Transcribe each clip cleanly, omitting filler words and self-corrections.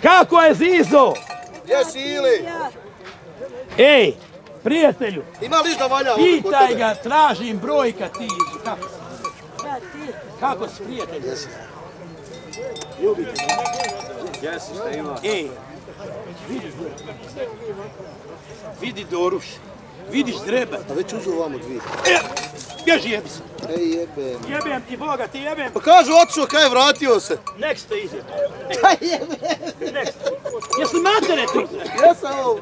Kako je Zizo? Jesi ili? Ej, prijatelju, Ima li da valja? pitaj ga, tražim brojka ti. Kako si prijatelj? Ljubite me. Jesi šta ima? Ej, vidi Doruš, vidiš Dreba. A već uzu vamo dvije. Bježi jebi se. Ej jebem. Jebem ti Boga, ti jebem. Pa kažu otišao kaj je vratio se. Nek ste izjeb. Kaj jebem? Jesi matere tu? Jesam ovo.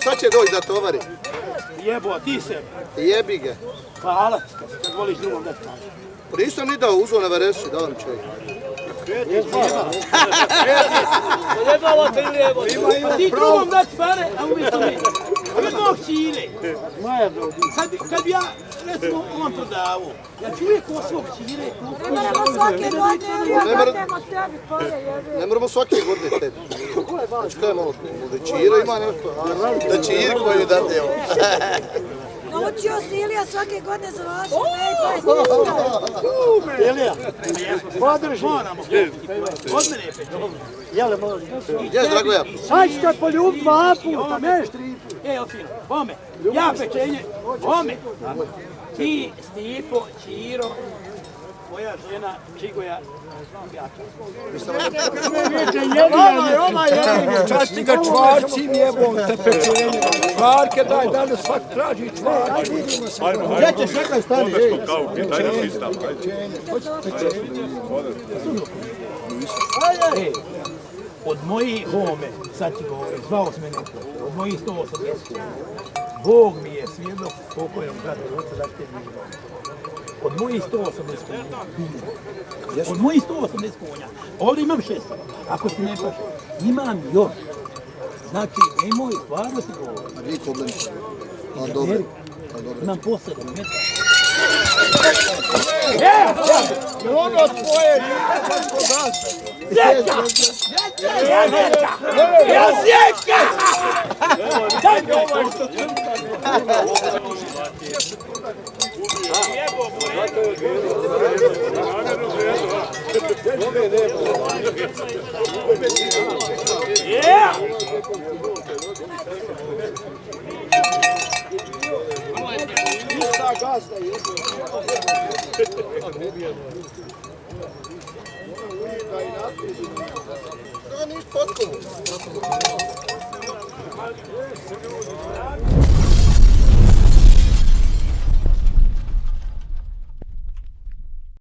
Sad će doći da tovari. Jebo, ti se. Jebi ga. Hvala ti, kad voliš drugom da kažem. Pa nisam ni dao uzo na vereši, dao mi čovjek. Pa ti drugom dati pare, a umjesto mi. Ove mog Čile. Kad bi ja, recimo, on prodavao, ja ću uvijek od svog Čile kupiti. Ne moramo svake godine, ja dademo tebi pare, jebe. Ne moramo svake godine tebi. Znači kaj je malo, da Čira ima nešto, da Čiri koju date ovo. Naučio si Ilija svake godine za vaše. Ilija, podrži. Moramo kupiti. Od mene je peć. Jele, molim. Gdje Dragoja? Sad ću te poljubiti 2 puta, neš 3 puta. Ej, Ofino, Bome, ja pečenje, Bome, ti, Stipo, Čiro, moja žena, Čigoja, Roma, časti ga čvarcim jebom te pečenje. Čvarke daj, da li svak traži čvarke. Gdje ćeš nekaj stani? Ej, od mojih home, sad ti govorim, zvao si me neko, od mojih 180 kuna, Bog mi je svjedok pokojom bratu oca da te bilo. Od mojih 180 konja. Od mojih 180 konja. Ovdje imam 600. Ako ti ne paše, imam još. Znači, nemoj stvarno ti govorim. Nije problem. A dobro. Imam po 7 metara. Ono tvoje. Sjeka! Ja sjeka! To nisi potpuno.